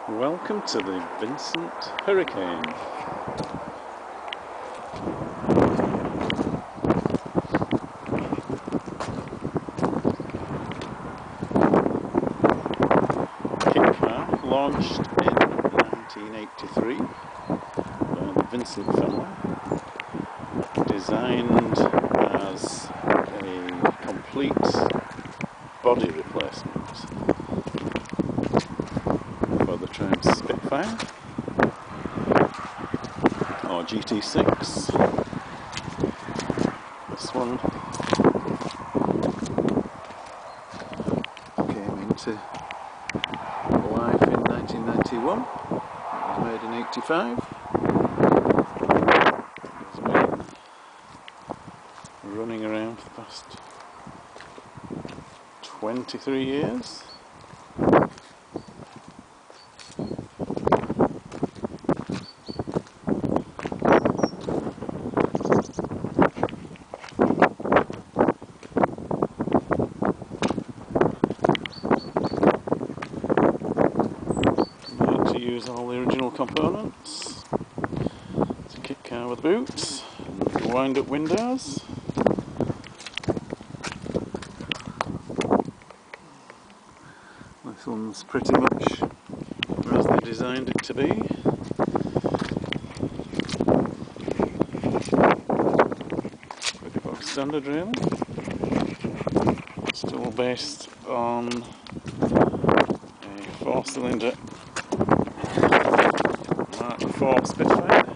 Welcome to the Vincent Hurricane. Kit car launched in 1983 by the Vincent family, designed as a complete body replacement for the Triumph Spitfire or GT6. This one came into life in 1991. It was made in 85. It's been running around for the past 23 years. Use all the original components. It's a kit car with boots and wind up windows. This one's pretty much as they designed it to be. Pretty box standard really. Still based on a 4-cylinder Mark IV Spitfire.